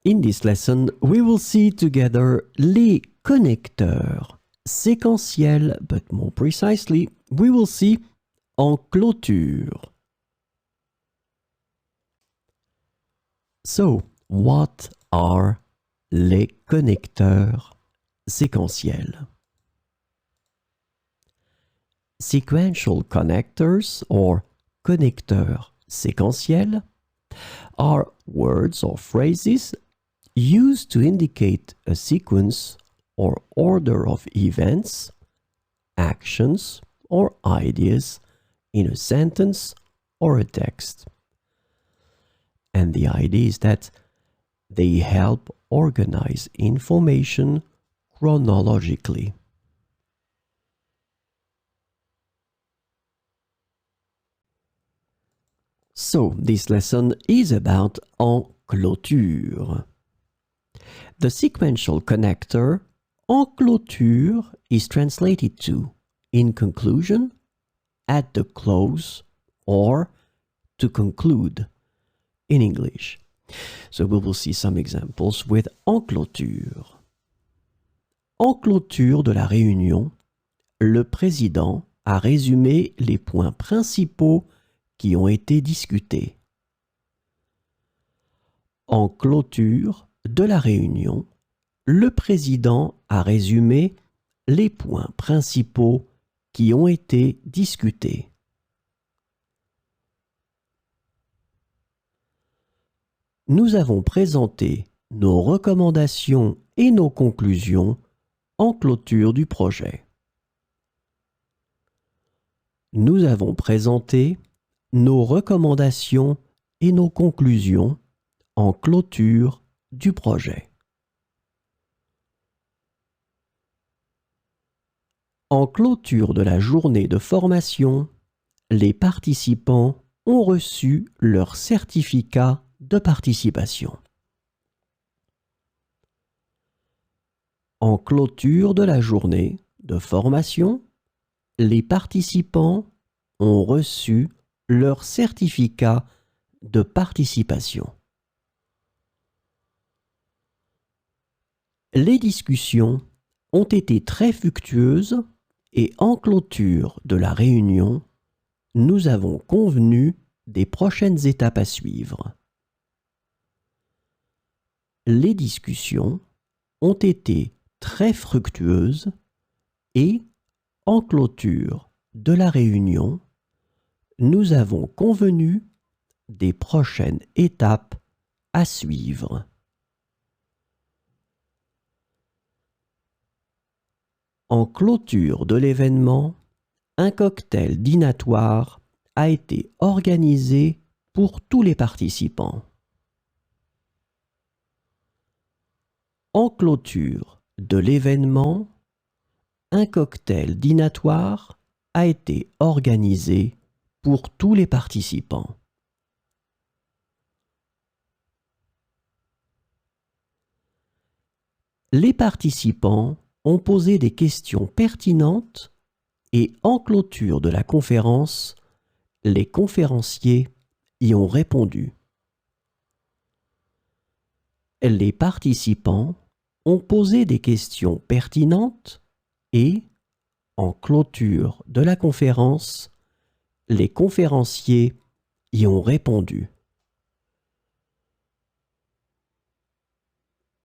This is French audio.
In this lesson, we will see together les connecteurs séquentiels, but more precisely, we will see en clôture. So, what are les connecteurs séquentiels? Sequential connectors, or connecteurs séquentiels, are words or phrases used to indicate a sequence or order of events, actions, or ideas in a sentence or a text. And the idea is that they help organize information chronologically. So, this lesson is about en clôture. The sequential connector en clôture is translated to in conclusion, at the close, or to conclude in English. So we will see some examples with en clôture. En clôture de la réunion, le président a résumé les points principaux qui ont été discutés. En clôture de la réunion, le président a résumé les points principaux qui ont été discutés. Nous avons présenté nos recommandations et nos conclusions en clôture du projet. Nous avons présenté nos recommandations et nos conclusions en clôture du projet. En clôture de la journée de formation, les participants ont reçu leur certificat de participation. En clôture de la journée de formation, les participants ont reçu leur certificat de participation. Les discussions ont été très fructueuses et en clôture de la réunion, nous avons convenu des prochaines étapes à suivre. Les discussions ont été très fructueuses et en clôture de la réunion, nous avons convenu des prochaines étapes à suivre. En clôture de l'événement, un cocktail dînatoire a été organisé pour tous les participants. En clôture de l'événement, un cocktail dînatoire a été organisé pour tous les participants. Les participants ont posé des questions pertinentes et en clôture de la conférence, les conférenciers y ont répondu. Les participants ont posé des questions pertinentes et, en clôture de la conférence, les conférenciers y ont répondu.